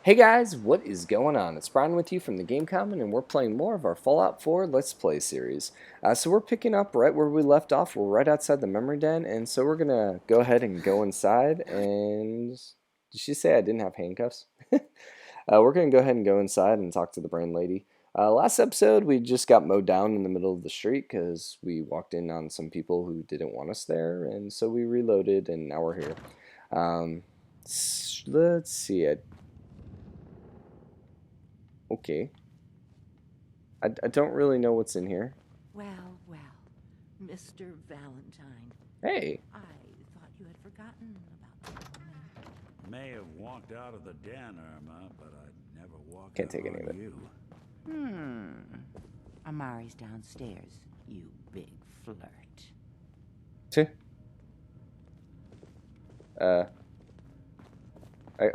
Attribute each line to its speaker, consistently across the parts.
Speaker 1: Hey guys, what is going on? It's Brian with you from TheGameCommon, and we're playing more of our Fallout 4 Let's Play series. So we're picking up right where we left off. We're right outside the memory den, and so we're going to go ahead and go inside, and... Did she say I didn't have handcuffs? We're going to go ahead and go inside and talk to the brain lady. Last episode, we just got mowed down in the middle of the street because we walked in on some people who didn't want us there, and so we reloaded, and now we're here. Let's see. Okay. I don't really know what's in here.
Speaker 2: Well, Mr. Valentine.
Speaker 1: Hey.
Speaker 2: I thought you had forgotten about me.
Speaker 3: May have walked out of the den, Irma, but I'd never walk
Speaker 1: Can't
Speaker 3: out
Speaker 1: take any of
Speaker 3: on
Speaker 1: it.
Speaker 3: you.
Speaker 2: Amari's downstairs, you big flirt.
Speaker 1: Oh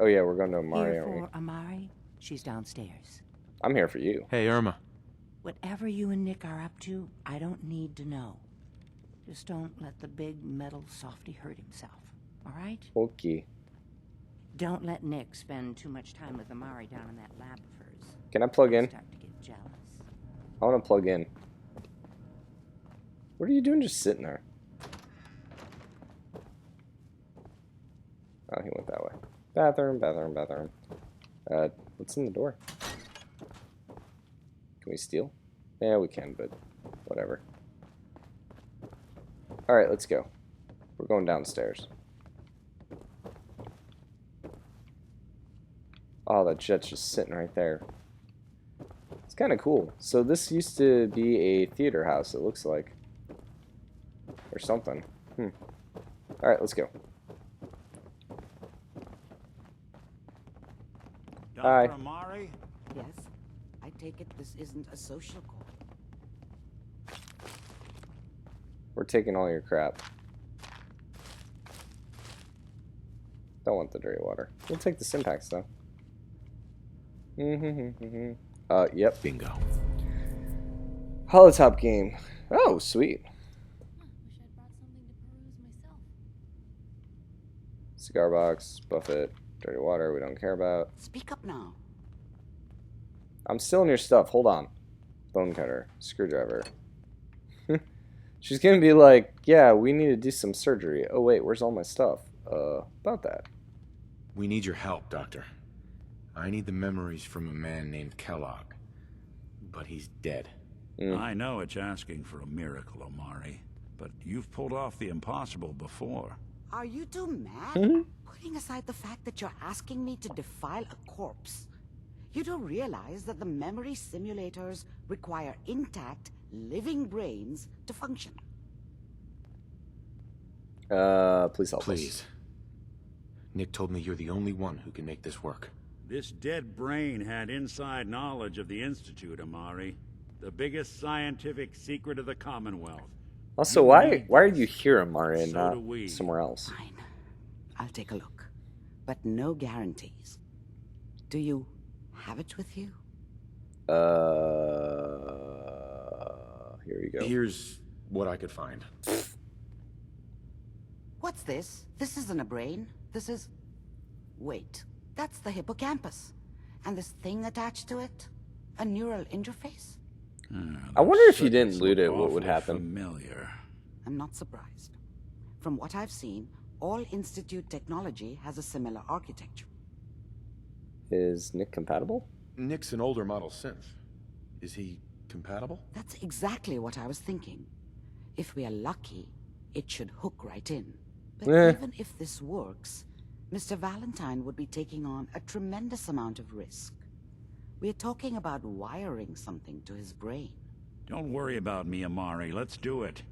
Speaker 1: yeah, we're going to Amari,
Speaker 2: Here
Speaker 1: aren't we?
Speaker 2: for Amari, she's downstairs.
Speaker 1: I'm here for you.
Speaker 4: Hey, Irma.
Speaker 2: Whatever you and Nick are up to, I don't need to know. Just don't let the big metal softy hurt himself, all right?
Speaker 1: Okay.
Speaker 2: Don't let Nick spend too much time with Amari down in that lab of hers.
Speaker 1: Can I plug in?
Speaker 2: Start to get jealous.
Speaker 1: I want to plug in. What are you doing just sitting there? Oh, he went that way. Bathroom. What's in the door? Can we steal? Yeah, we can, but whatever. Alright, let's go. We're going downstairs. Oh, that jet's just sitting right there. It's kind of cool. So this used to be a theater house, it looks like. Or something. Alright, let's go. Hi.
Speaker 3: Dr. Amari?
Speaker 2: Yes? I take it this isn't a social call.
Speaker 1: We're taking all your crap. Don't want the dirty water. We'll take the Simpacts though. Yep.
Speaker 4: Bingo.
Speaker 1: Holotop game. Oh, sweet.
Speaker 5: Wish I'd brought something to peruse myself.
Speaker 1: Cigar box, buffet, dirty water we don't care about.
Speaker 2: Speak up now.
Speaker 1: I'm still in your stuff. Hold on. Bone cutter, screwdriver. She's gonna be like, yeah, we need to do some surgery. Oh wait, where's all my stuff? About that.
Speaker 4: We need your help, Doctor. I need the memories from a man named Kellogg. But he's dead.
Speaker 3: I know it's asking for a miracle, Amari, but you've pulled off the impossible before.
Speaker 6: Are you two mad? Putting aside the fact that you're asking me to defile a corpse, you do realize that the memory simulators require intact, living brains to function.
Speaker 1: Please help us.
Speaker 4: Please. Nick told me you're the only one who can make this work.
Speaker 3: This dead brain had inside knowledge of the Institute, Amari. The biggest scientific secret of the Commonwealth.
Speaker 1: Also, why are you here, Amari, and
Speaker 3: So
Speaker 1: not
Speaker 3: do we.
Speaker 1: somewhere else?
Speaker 6: Fine. I'll take a look. But no guarantees. Do you have it with you?
Speaker 1: Here we go.
Speaker 4: Here's what I could find.
Speaker 6: What's this? This isn't a brain. This is... Wait. That's the hippocampus. And this thing attached to it? A neural interface?
Speaker 1: I wonder if you didn't loot it, what would happen?
Speaker 3: Familiar.
Speaker 6: I'm not surprised. From what I've seen, all Institute technology has a similar architecture.
Speaker 1: Is Nick compatible?
Speaker 4: Nick's an older model synth. Is he compatible?
Speaker 6: That's exactly what I was thinking. If we are lucky, it should hook right in. But even if this works, Mr. Valentine would be taking on a tremendous amount of risk. We're talking about wiring something to his brain.
Speaker 3: Don't worry about me, Amari. Let's do it.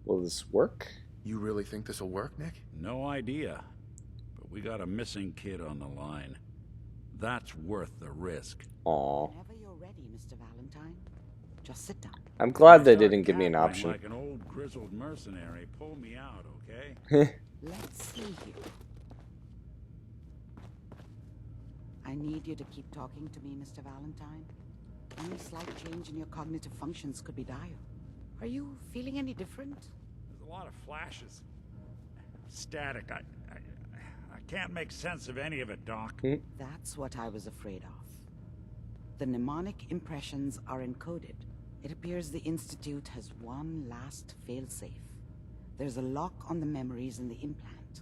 Speaker 1: Will this work?
Speaker 4: You really think this'll work, Nick?
Speaker 3: No idea. But we got a missing kid on the line. That's worth the risk.
Speaker 1: Aw.
Speaker 6: Whenever you're ready, Mr. Valentine, just sit down.
Speaker 1: I'm glad they
Speaker 3: Start
Speaker 1: didn't give me an
Speaker 3: cackling
Speaker 1: option.
Speaker 3: Like an old grizzled mercenary. Pull me out, okay?
Speaker 6: Let's see here. I need you to keep talking to me, Mr. Valentine. Any slight change in your cognitive functions could be dire. Are you feeling any different?
Speaker 3: There's a lot of flashes. Static. I Can't make sense of any of it, Doc.
Speaker 6: That's what I was afraid of. The mnemonic impressions are encoded. It appears the Institute has one last failsafe. There's a lock on the memories in the implant.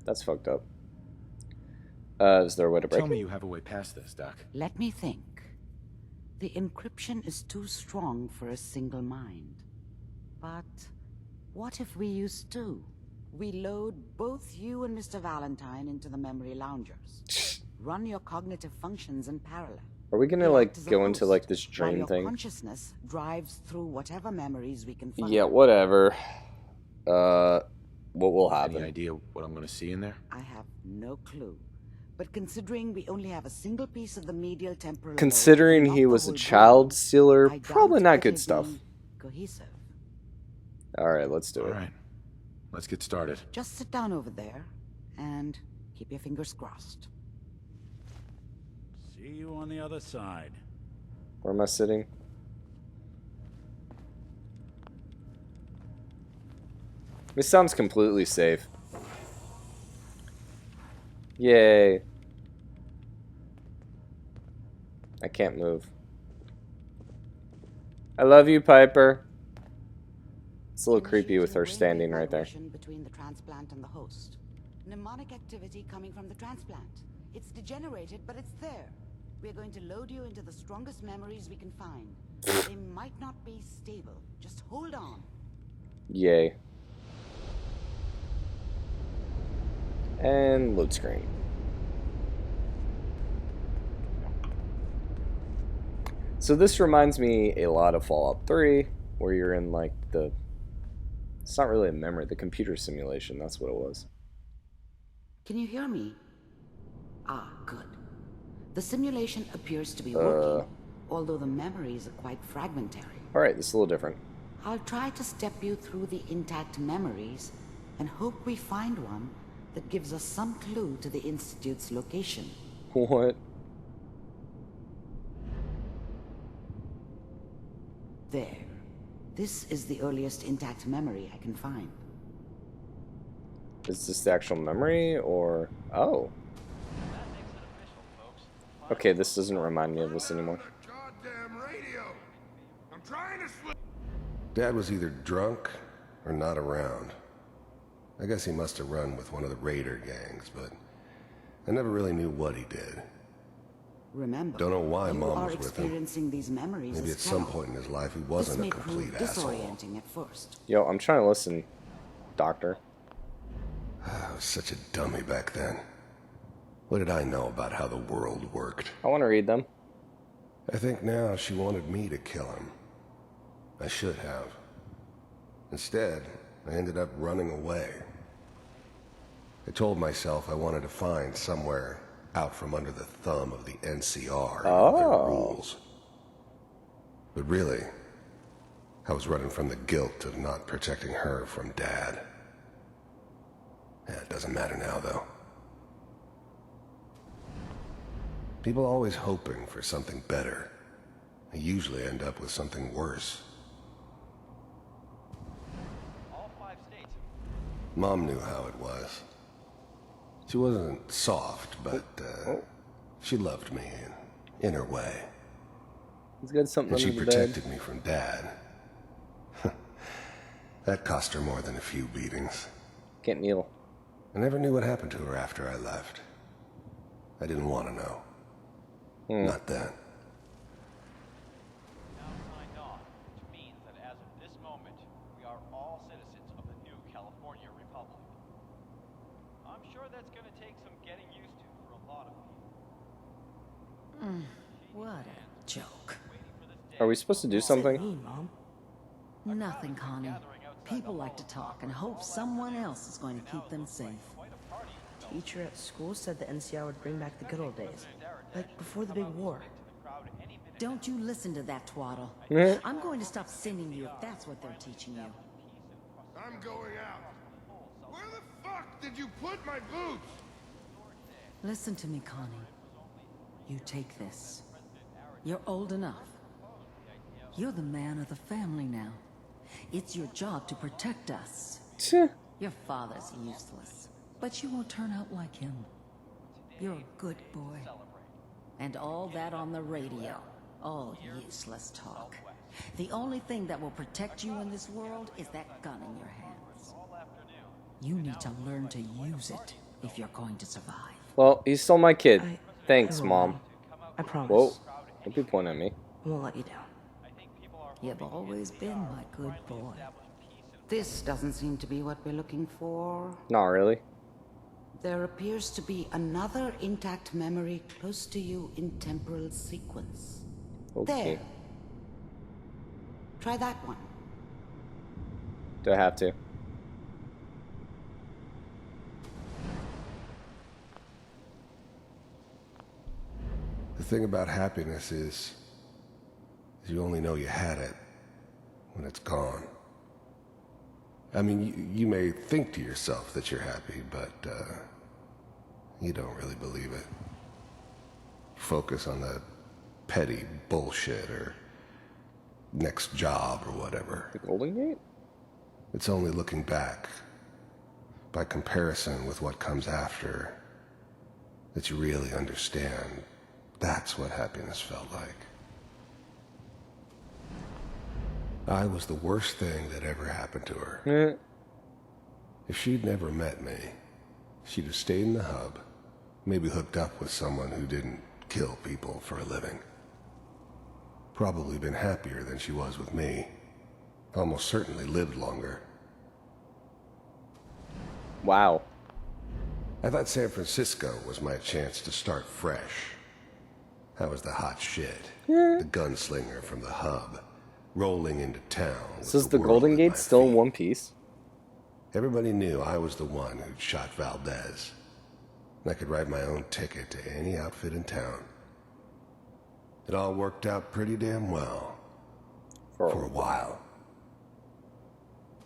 Speaker 1: That's fucked up. Is there a way to break
Speaker 4: Tell me
Speaker 1: it?
Speaker 4: you have a way past this, Doc.
Speaker 6: Let me think. The encryption is too strong for a single mind. But what if we use two? We load both you and Mr. Valentine into the memory loungers. Run your cognitive functions in parallel.
Speaker 1: Are we gonna
Speaker 6: They
Speaker 1: like
Speaker 6: act as a
Speaker 1: go into
Speaker 6: host,
Speaker 1: like this
Speaker 6: while
Speaker 1: dream
Speaker 6: your
Speaker 1: thing?
Speaker 6: consciousness drives through whatever memories we can find.
Speaker 1: Yeah, whatever. What will
Speaker 4: Any
Speaker 1: happen?
Speaker 4: idea what I'm gonna see in there?
Speaker 6: I have no clue. But considering we only have a single piece of the medial temporal lobe
Speaker 1: Considering
Speaker 6: and
Speaker 1: he
Speaker 6: not
Speaker 1: was
Speaker 6: the
Speaker 1: a
Speaker 6: whole
Speaker 1: child
Speaker 6: brain,
Speaker 1: stealer,
Speaker 6: I
Speaker 1: probably
Speaker 6: doubt
Speaker 1: not
Speaker 6: it'll
Speaker 1: good
Speaker 6: be
Speaker 1: stuff.
Speaker 6: Cohesive.
Speaker 1: Alright, let's do
Speaker 4: All
Speaker 1: it.
Speaker 4: right, let's get started.
Speaker 6: Just sit down over there and keep your fingers crossed.
Speaker 3: See you on the other side.
Speaker 1: Where am I sitting? This sounds completely safe. Yay. I can't move. I love you, Piper. It's a little creepy with her standing right there.
Speaker 6: Between the transplant and the host. Mnemonic activity coming from the transplant. It's degenerated, but it's there. We're going to load you into the strongest memories we can find. They might not be stable. Just hold on.
Speaker 1: Yay. And load screen. So this reminds me a lot of Fallout 3, where you're in like the... It's not really a memory, the computer simulation, that's what it was.
Speaker 6: Can you hear me? Ah, good. The simulation appears to be working, although the memories are quite fragmentary.
Speaker 1: Alright, this is a little different.
Speaker 6: I'll try to step you through the intact memories and hope we find one that gives us some clue to the Institute's location.
Speaker 1: What?
Speaker 6: There. This is the earliest intact memory I can find.
Speaker 1: Is this the actual memory, or... Oh. Okay, this doesn't remind me of this anymore.
Speaker 7: Goddamn radio! I'm trying to slip. Dad was either drunk or not around. I guess he must have run with one of the raider gangs, but I never really knew what he did.
Speaker 6: Remember,
Speaker 7: Don't know why
Speaker 6: you
Speaker 7: Mom
Speaker 6: are
Speaker 7: was with him.
Speaker 6: experiencing these memories
Speaker 7: Maybe
Speaker 6: as
Speaker 7: at some
Speaker 6: chaos.
Speaker 7: point in his life he
Speaker 6: This
Speaker 7: wasn't
Speaker 6: may
Speaker 7: a complete
Speaker 6: prove
Speaker 7: asshole.
Speaker 6: disorienting at first.
Speaker 1: Yo, I'm trying to listen, Doctor.
Speaker 7: I was such a dummy back then. What did I know about how the world worked?
Speaker 1: I want to read them.
Speaker 7: I think now she wanted me to kill him. I should have. Instead, I ended up running away. I told myself I wanted to find somewhere out from under the thumb of the NCR and all their rules. But really, I was running from the guilt of not protecting her from Dad. Yeah, it doesn't matter now, though. People always hoping for something better. They usually end up with something worse.
Speaker 8: All 5 states.
Speaker 7: Mom knew how it was. She wasn't soft, but she loved me in her way.
Speaker 1: He's got something
Speaker 7: And she
Speaker 1: under the bed.
Speaker 7: protected me from Dad. That cost her more than a few beatings.
Speaker 1: Can't kneel.
Speaker 7: I never knew what happened to her after I left. I didn't want to know. Not then.
Speaker 8: Now signed on, which means that as of this moment, we are all citizens of the new California Republic. I'm sure that's going to take some getting used to for a lot of people.
Speaker 9: What a joke.
Speaker 1: Are we supposed to do something?
Speaker 9: Me, Mom. Nothing, Connie. People like to talk and hope someone else is going to keep them safe.
Speaker 10: Teacher at school said the NCR would bring back the good old days, like before the big war.
Speaker 9: Don't you listen to that twaddle. I'm going to stop sending you if that's what they're teaching you.
Speaker 7: I'm going out. Where the fuck did you put my boots?
Speaker 9: Listen to me, Connie. You take this. You're old enough. You're the man of the family now. It's your job to protect us.
Speaker 1: Tch.
Speaker 9: Your father's useless. But you won't turn out like him. You're a good boy. And all that on the radio. All useless talk. The only thing that will protect you in this world is that gun in your hands. You need to learn to use it if you're going to survive.
Speaker 1: Well, he stole my kid. Thanks,
Speaker 10: I will,
Speaker 1: Mom.
Speaker 10: I promise.
Speaker 1: Whoa. Don't be pointing at me.
Speaker 10: I won't let you down.
Speaker 9: You've always been my good boy.
Speaker 6: This doesn't seem to be what we're looking for.
Speaker 1: Not really.
Speaker 6: There appears to be another intact memory close to you in temporal sequence.
Speaker 1: Okay.
Speaker 6: There. Try that one.
Speaker 1: Do I have to?
Speaker 7: The thing about happiness is you only know you had it when it's gone. I mean, you may think to yourself that you're happy, but you don't really believe it. Focus on the petty bullshit or next job or whatever.
Speaker 1: The Golden Gate?
Speaker 7: It's only looking back, by comparison with what comes after, that you really understand. That's what happiness felt like. I was the worst thing that ever happened to her. If she'd never met me, she'd have stayed in the hub, maybe hooked up with someone who didn't kill people for a living. Probably been happier than she was with me. Almost certainly lived longer.
Speaker 1: Wow.
Speaker 7: I thought San Francisco was my chance to start fresh. I was the hot shit, the gunslinger from the hub, rolling into town.
Speaker 1: So is the Golden Gate still in one piece?
Speaker 7: Everybody knew I was the one who'd shot Valdez. And I could write my own ticket to any outfit in town. It all worked out pretty damn well. For a while.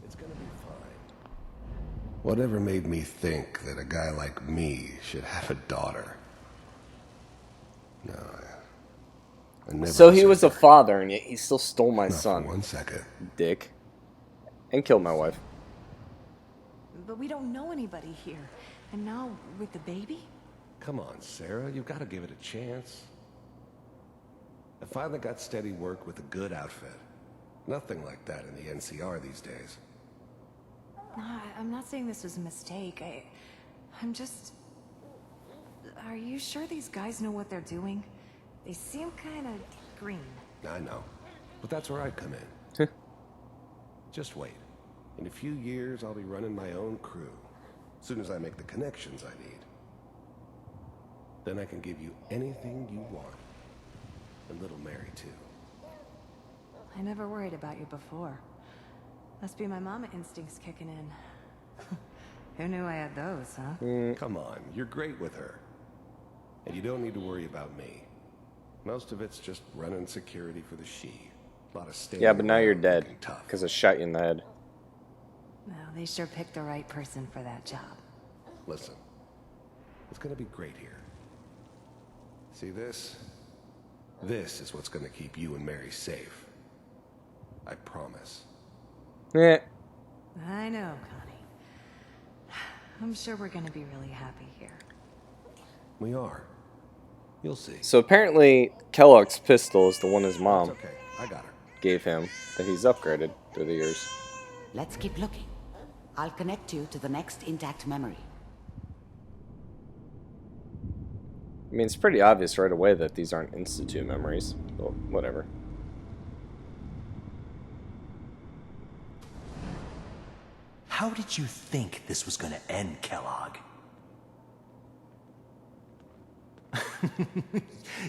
Speaker 7: It's gonna be fine. Whatever made me think that a guy like me should have a daughter? No, I never.
Speaker 1: So he was a father, and yet he still stole my son.
Speaker 7: For 1 second.
Speaker 1: Dick. And killed my wife.
Speaker 11: But we don't know anybody here. And now, with the baby?
Speaker 7: Come on, Sarah, you've got to give it a chance. I finally got steady work with a good outfit. Nothing like that in the NCR these days.
Speaker 11: I'm not saying this was a mistake. I'm just... Are you sure these guys know what they're doing? They seem kind of green.
Speaker 7: I know, but that's where I come in. Just wait. In a few years, I'll be running my own crew. As soon as I make the connections I need. Then I can give you anything you want. And little Mary, too.
Speaker 11: I never worried about you before. Must be my mama instincts kicking in. Who knew I had those, huh?
Speaker 7: Come on, you're great with her. And you don't need to worry about me. Most of it's just running security for the she. A lot of standing.
Speaker 1: Yeah, but now you're
Speaker 7: around
Speaker 1: dead.
Speaker 7: looking tough.
Speaker 1: Because I shot you in the head.
Speaker 11: Well, they sure picked the right person for that job.
Speaker 7: Listen, it's gonna be great here. See this? This is what's gonna keep you and Mary safe. I promise.
Speaker 1: Eh.
Speaker 11: I know, Connie. I'm sure we're gonna be really happy here.
Speaker 7: We are. You'll see.
Speaker 1: So apparently Kellogg's pistol is the one his mom
Speaker 7: It's okay. I got her.
Speaker 1: gave him that he's upgraded through the years.
Speaker 6: Let's keep looking. I'll connect you to the next intact memory.
Speaker 1: I mean, it's pretty obvious right away that these aren't Institute memories. Well, whatever.
Speaker 12: How did you think this was gonna end, Kellogg?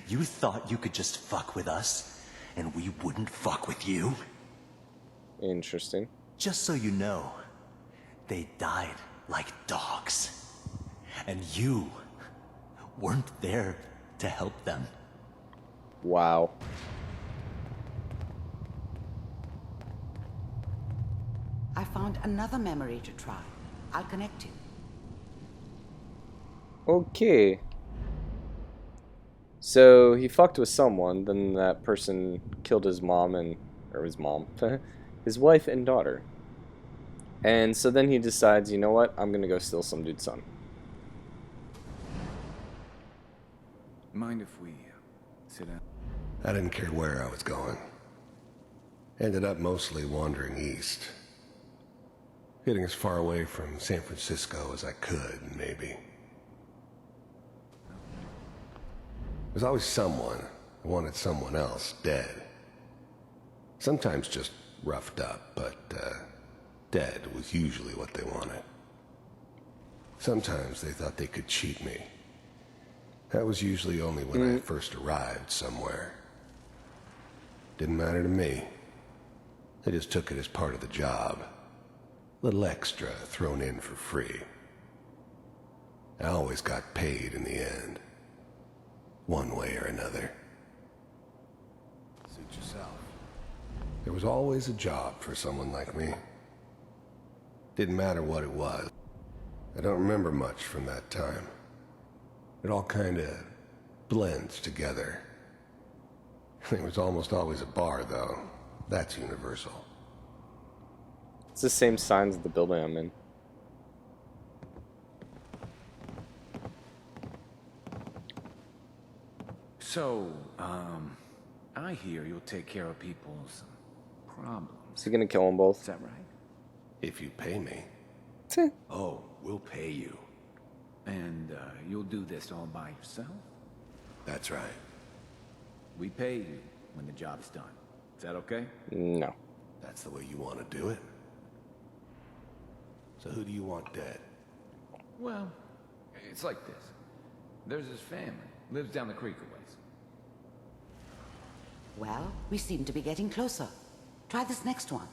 Speaker 12: You thought you could just fuck with us, and we wouldn't fuck with you?
Speaker 1: Interesting.
Speaker 12: Just so you know, they died like dogs. And you weren't there to help them.
Speaker 1: Wow.
Speaker 6: I found another memory to try. I'll connect you.
Speaker 1: Okay. So he fucked with someone, then that person killed his mom or his mom, his wife and daughter. And so then he decides, you know what, I'm gonna go steal some dude's son.
Speaker 4: Mind if we sit down?
Speaker 7: I didn't care where I was going. Ended up mostly wandering east. Getting as far away from San Francisco as I could, maybe. There's always someone who wanted someone else dead. Sometimes just roughed up, but dead was usually what they wanted. Sometimes they thought they could cheat me. That was usually only when I first arrived somewhere. Didn't matter to me. They just took it as part of the job. Little extra thrown in for free. I always got paid in the end. One way or another. Suit yourself. There was always a job for someone like me. Didn't matter what it was. I don't remember much from that time. It all kinda blends together. There was almost always a bar, though. That's universal.
Speaker 1: It's the same signs of the building I'm in.
Speaker 4: So, I hear you'll take care of people's problems.
Speaker 1: Is he gonna kill them both?
Speaker 4: Is that right?
Speaker 7: If you pay me.
Speaker 4: Oh, we'll pay you. And, you'll do this all by yourself?
Speaker 7: That's right.
Speaker 4: We pay you when the job's done. Is that okay?
Speaker 1: No.
Speaker 7: That's the way you want to do it? So who do you want dead?
Speaker 4: Well, it's like this. There's his family. Lives down the creek a ways.
Speaker 6: Well, we seem to be getting closer. Try this next one.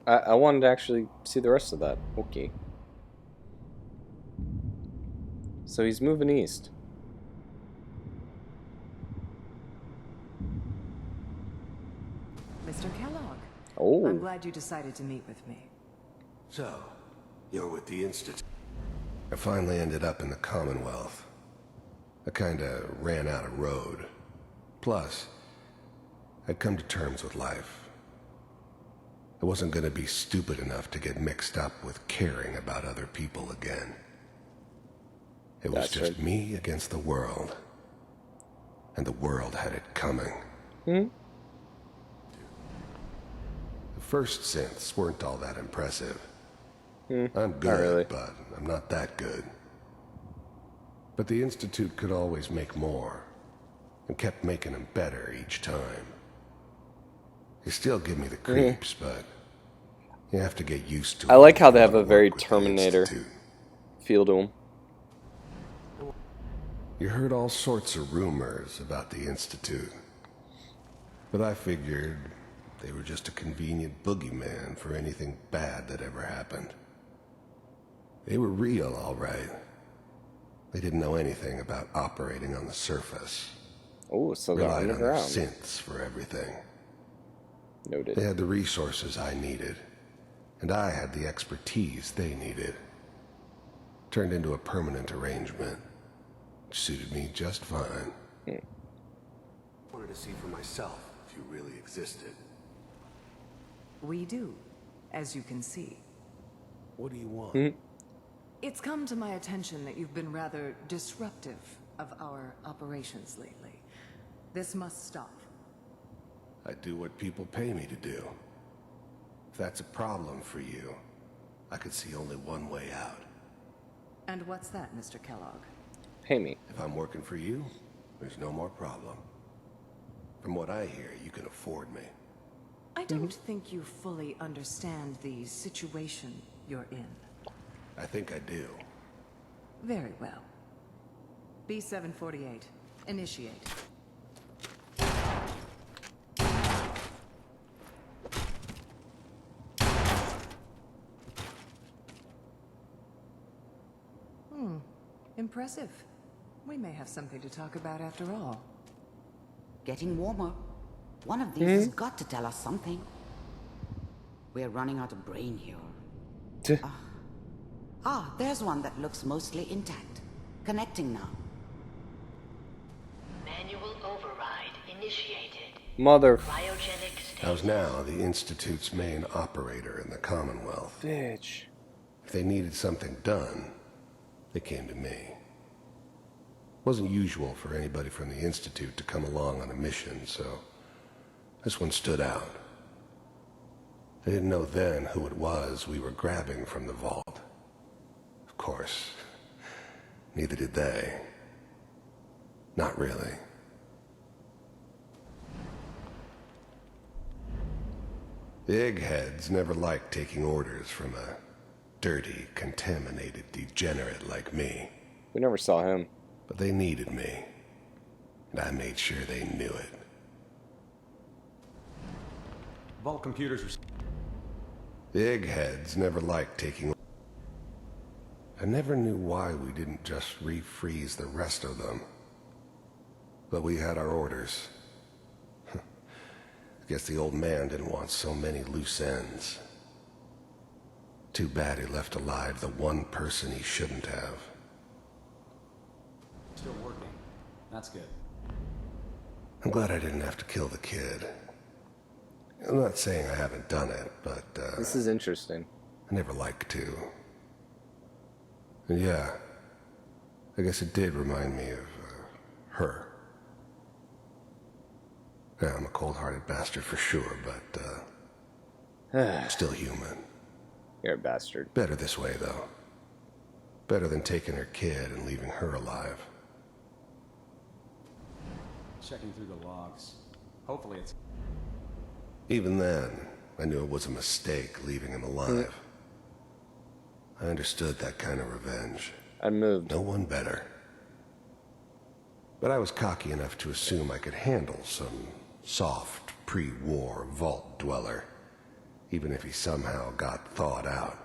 Speaker 1: I wanted to actually see the rest of that. Okay. So he's moving east.
Speaker 13: Mr. Kellogg.
Speaker 1: Oh.
Speaker 13: I'm glad you decided to meet with me.
Speaker 7: So, you're with the Institute. I finally ended up in the Commonwealth. I kinda ran out of road. Plus, I'd come to terms with life. I wasn't gonna be stupid enough to get mixed up with caring about other people again. It was just me against the world. And the world had it coming. The first synths weren't all that impressive. I'm good, but I'm not that good. But the Institute could always make more, and kept making them better each time. They still give me the creeps, but you have to get used to it.
Speaker 1: I like how they have a very Terminator feel to them.
Speaker 7: You heard all sorts of rumors about the Institute, but I figured they were just a convenient boogeyman for anything bad that ever happened. They were real, all right. They didn't know anything about operating on the surface.
Speaker 1: Oh, so they're
Speaker 7: relied on their
Speaker 1: underground.
Speaker 7: synths for everything.
Speaker 1: Noted.
Speaker 7: They had the resources I needed, and I had the expertise they needed. Turned into a permanent arrangement, which suited me just fine. I wanted to see for myself if you really existed.
Speaker 13: We do, as you can see.
Speaker 7: What do you want?
Speaker 13: It's come to my attention that you've been rather disruptive of our operations lately. This must stop.
Speaker 7: I do what people pay me to do. If that's a problem for you, I could see only one way out.
Speaker 13: And what's that, Mr. Kellogg?
Speaker 1: Pay me.
Speaker 7: If I'm working for you, there's no more problem. From what I hear, you can afford me.
Speaker 13: I don't think you fully understand the situation you're in.
Speaker 7: I think I do.
Speaker 13: Very well. B-748, initiate. Impressive. We may have something to talk about after all.
Speaker 6: Getting warmer. One of these has got to tell us something. We're running out of brain here. There's one that looks mostly intact. Connecting now.
Speaker 14: Manual override initiated.
Speaker 1: Mother.
Speaker 14: Cryogenic state.
Speaker 7: I was now the Institute's main operator in the Commonwealth.
Speaker 1: Bitch.
Speaker 7: If they needed something done, they came to me. Wasn't usual for anybody from the Institute to come along on a mission, so this one stood out. I didn't know then who it was we were grabbing from the vault. Of course, neither did they. Not really. The eggheads never liked taking orders from a dirty, contaminated degenerate like me.
Speaker 1: We never saw him.
Speaker 7: But they needed me, and I made sure they knew it.
Speaker 15: Vault computers are...
Speaker 7: The eggheads never liked taking... I never knew why we didn't just refreeze the rest of them. But we had our orders. I guess the old man didn't want so many loose ends. Too bad he left alive the one person he shouldn't have.
Speaker 15: Still working. That's good.
Speaker 7: I'm glad I didn't have to kill the kid. I'm not saying I haven't done it, but,
Speaker 1: This is interesting.
Speaker 7: I never like to. And yeah, I guess it did remind me of, her. Yeah, I'm a cold-hearted bastard for sure, but, still human.
Speaker 1: You're a bastard.
Speaker 7: Better this way, though. Better than taking her kid and leaving her alive.
Speaker 15: Checking through the logs. Hopefully it's...
Speaker 7: Even then, I knew it was a mistake leaving him alive. I understood that kind of revenge.
Speaker 1: I moved.
Speaker 7: No one better. But I was cocky enough to assume I could handle some soft, pre-war vault dweller, even if he somehow got thawed out.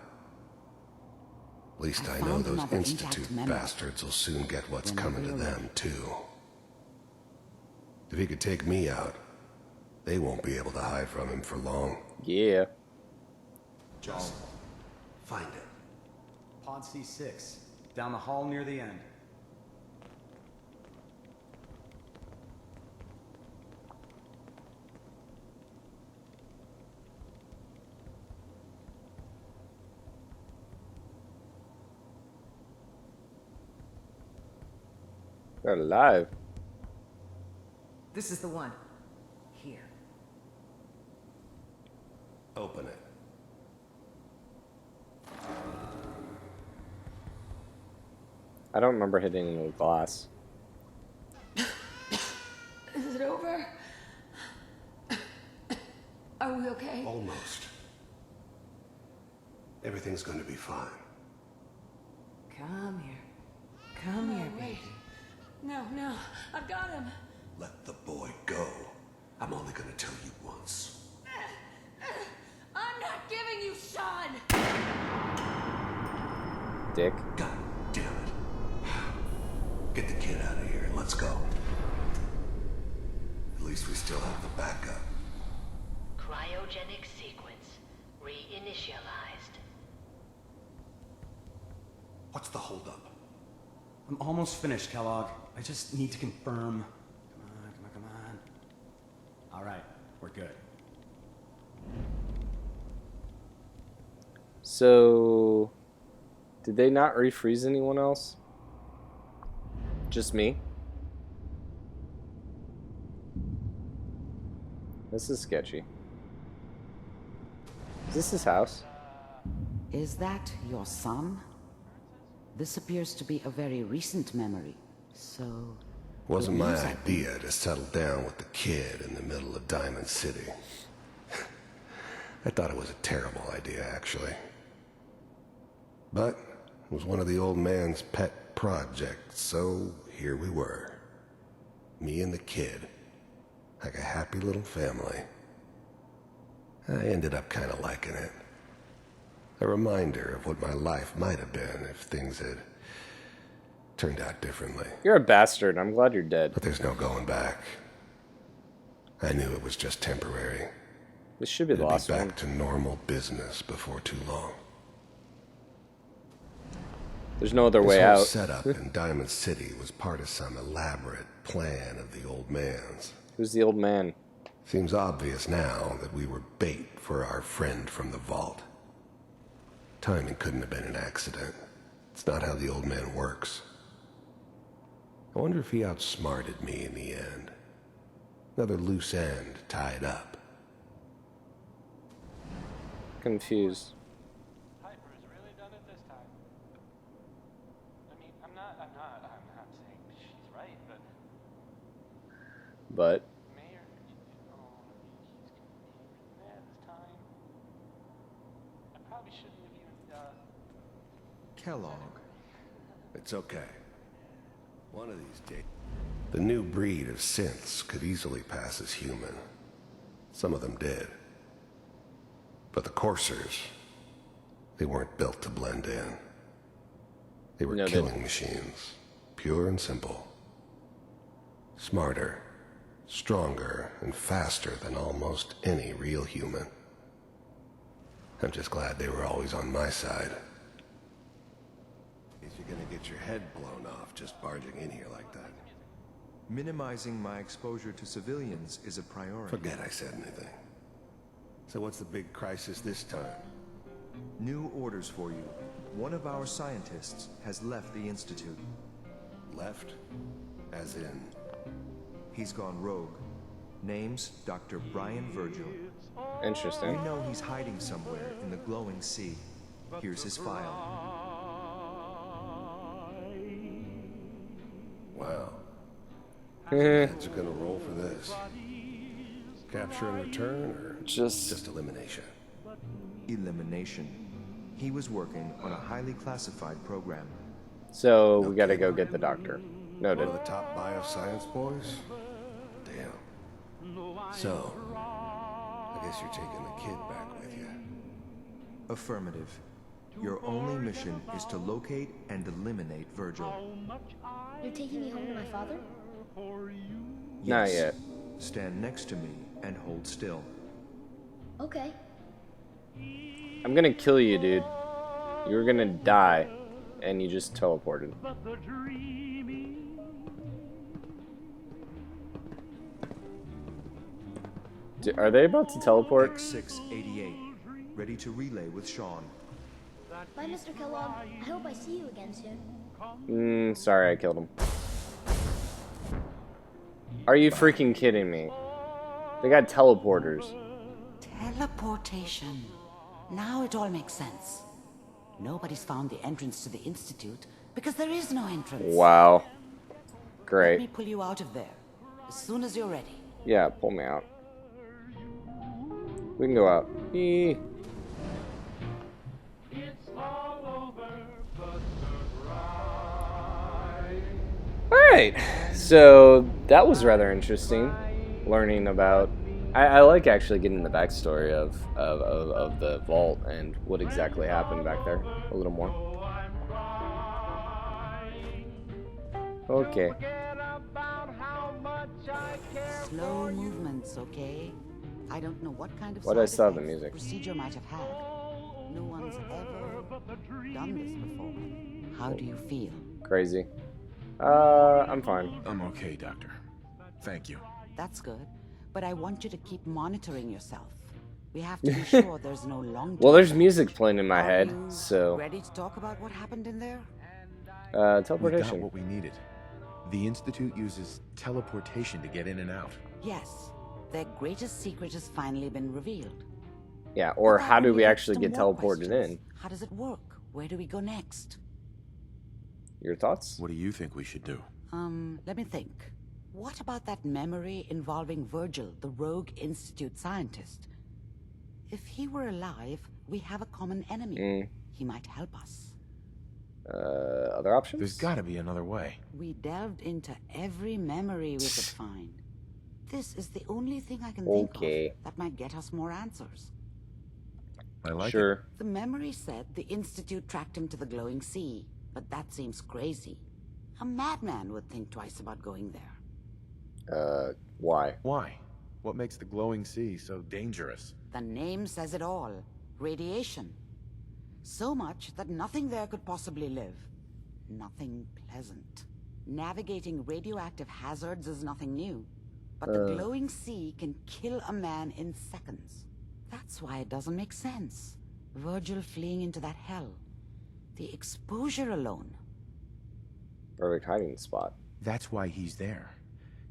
Speaker 7: At least I know those Institute bastards will soon get what's coming to them, too. If he could take me out, they won't be able to hide from him for long.
Speaker 1: Yeah.
Speaker 15: Just
Speaker 7: find it.
Speaker 15: Pod C6. Down the hall near the end.
Speaker 1: They're alive.
Speaker 13: This is the one. Here.
Speaker 7: Open it.
Speaker 1: I don't remember hitting the glass.
Speaker 16: Is it over? Are we okay?
Speaker 7: Almost. Everything's going to be fine.
Speaker 13: Come here. Come here, baby.
Speaker 16: No, I've got him.
Speaker 7: Let the boy go. I'm only going to tell you once.
Speaker 16: I'm not giving you Sean!
Speaker 1: Dick.
Speaker 7: God damn it. Get the kid out of here and let's go. At least we still have the backup.
Speaker 14: Cryogenic sequence reinitialized.
Speaker 7: What's the holdup?
Speaker 15: I'm almost finished, Kellogg. I just need to confirm. Come on. All right, we're good.
Speaker 1: So, did they not refreeze anyone else? Just me? This is sketchy. Is this his house?
Speaker 6: Is that your son? This appears to be a very recent memory, so...
Speaker 7: Wasn't my idea to settle down with the kid in the middle of Diamond City. I thought it was a terrible idea, actually. But it was one of the old man's pet projects, so here we were. Me and the kid. Like a happy little family. I ended up kind of liking it. A reminder of what my life might have been if things had turned out differently.
Speaker 1: You're a bastard. I'm glad you're dead.
Speaker 7: But there's no going back. I knew it was just temporary.
Speaker 1: This should be the last one.
Speaker 7: Back to normal business before too long.
Speaker 1: There's no other way
Speaker 7: This whole
Speaker 1: out.
Speaker 7: setup in Diamond City was part of some elaborate plan of the old man's.
Speaker 1: Who's the old man?
Speaker 7: Seems obvious now that we were bait for our friend from the vault. Timing couldn't have been an accident. It's not how the old man works. I wonder if he outsmarted me in the end. Another loose end tied up.
Speaker 1: Confused.
Speaker 8: Piper's really done it this time. I mean, I'm not saying she's right, but
Speaker 1: But
Speaker 8: Mayor, he's gonna be pretty mad this time. I probably shouldn't have even,
Speaker 7: Kellogg. It's okay. One of these days. The new breed of synths could easily pass as human. Some of them did. But the coursers, they weren't built to blend in. They were killing machines, pure and simple. Smarter, stronger, and faster than almost any real human. I'm just glad they were always on my side. You're gonna get your head blown off just barging in here like that.
Speaker 17: Minimizing my exposure to civilians is a priority.
Speaker 7: Forget I said anything. So what's the big crisis this time?
Speaker 17: New orders for you. One of our scientists has left the Institute.
Speaker 7: Left? As in?
Speaker 17: He's gone rogue. Name's Dr. Brian Virgil.
Speaker 1: Interesting.
Speaker 17: We know he's hiding somewhere in the glowing sea. Here's his file.
Speaker 7: Wow. Heads are gonna roll for this. Capture and return, or just elimination?
Speaker 17: Elimination. He was working on a highly classified program.
Speaker 1: So we gotta go get the doctor. Noted.
Speaker 7: One of the top bioscience boys? Damn. So, I guess you're taking the kid back with you.
Speaker 17: Affirmative. Your only mission is to locate and eliminate Virgil.
Speaker 5: You're taking me home to my father?
Speaker 1: Not yet.
Speaker 17: Stand next to me and hold still.
Speaker 5: Okay.
Speaker 1: I'm gonna kill you, dude. You're gonna die, and you just teleported. Are they about to teleport?
Speaker 17: X688. Ready to relay with Sean.
Speaker 5: Bye, Mr. Kellogg. I hope I see you again soon.
Speaker 1: Sorry I killed him. Are you freaking kidding me? They got teleporters.
Speaker 6: Teleportation. Now it all makes sense. Nobody's found the entrance to the Institute because there is no entrance.
Speaker 1: Wow.
Speaker 6: Let
Speaker 1: Great.
Speaker 6: me pull you out of there as soon as you're ready.
Speaker 1: Yeah, pull me out. We can go out. Eee. Alright, so that was rather interesting, learning about... I like actually getting the backstory of the vault and what exactly happened back there a little more. Okay.
Speaker 6: Slow movements, okay? I don't know what kind of
Speaker 1: What I saw the
Speaker 6: side effects
Speaker 1: music.
Speaker 6: procedure might have had. No one's ever done this before. How do you feel?
Speaker 1: Crazy. I'm fine.
Speaker 4: I'm okay, Doctor. Thank you.
Speaker 6: That's good, but I want you to keep monitoring yourself. We have to be sure there's no long.
Speaker 1: Well, there's music playing in my head, so...
Speaker 6: Ready to talk about what happened in there?
Speaker 4: We got
Speaker 1: Teleportation.
Speaker 4: what we needed. The Institute uses teleportation to get in and out.
Speaker 6: Yes. Their greatest secret has finally been revealed.
Speaker 1: Yeah, or how do we
Speaker 6: leads
Speaker 1: actually
Speaker 6: to
Speaker 1: get
Speaker 6: more
Speaker 1: teleported
Speaker 6: questions.
Speaker 1: in?
Speaker 6: How does it work? Where do we go next?
Speaker 1: Your thoughts?
Speaker 4: What do you think we should do?
Speaker 6: Let me think. What about that memory involving Virgil, the rogue Institute scientist? If he were alive, we have a common enemy. He might help us.
Speaker 1: Other options?
Speaker 4: There's gotta be another way.
Speaker 6: We delved into every memory we could find. This is the only thing I can think of that might get us more answers.
Speaker 4: I like
Speaker 1: it.
Speaker 6: The memory said the Institute tracked him to the glowing sea, but that seems crazy. A madman would think twice about going there.
Speaker 1: Why?
Speaker 4: Why? What makes the glowing sea so dangerous?
Speaker 6: The name says it all. Radiation. So much that nothing there could possibly live. Nothing pleasant. Navigating radioactive hazards is nothing new. But the glowing sea can kill a man in seconds. That's why it doesn't make sense. Virgil fleeing into that hell. The exposure alone.
Speaker 1: Perfect hiding spot.
Speaker 4: That's why he's there.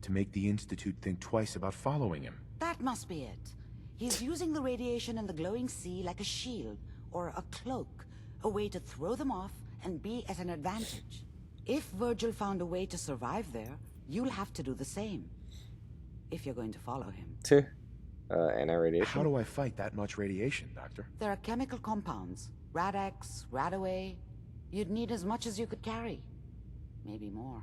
Speaker 4: To make the Institute think twice about following him.
Speaker 6: That must be it. He's using the radiation in the glowing sea like a shield or a cloak, a way to throw them off and be at an advantage. If Virgil found a way to survive there, you'll have to do the same. If you're going to follow him.
Speaker 1: Anti-radiation.
Speaker 4: How do I fight that much radiation, Doctor?
Speaker 6: There are chemical compounds. Rad-X, Radaway. You'd need as much as you could carry. Maybe more.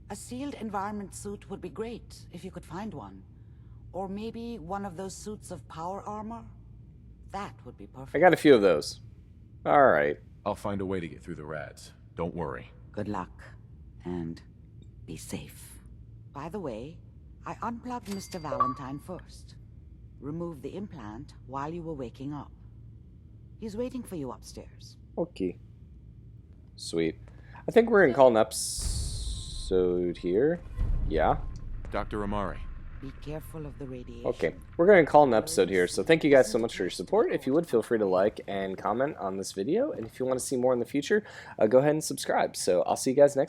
Speaker 6: A sealed environment suit would be great, if you could find one. Or maybe one of those suits of power armor? That would be perfect.
Speaker 1: I got a few of those. Alright.
Speaker 4: I'll find a way to get through the rads. Don't worry.
Speaker 6: Good luck. And be safe. By the way, I unplugged Mr. Valentine first. Removed the implant while you were waking up. He's waiting for you upstairs.
Speaker 1: Okay. Sweet. I think we're going to call an episode here. Yeah.
Speaker 4: Dr. Amari.
Speaker 6: Be careful of the radiation.
Speaker 1: Okay, we're going to call an episode here, so thank you guys so much for your support. If you would, feel free to like and comment on this video, and if you want to see more in the future, go ahead and subscribe. So I'll see you guys next time.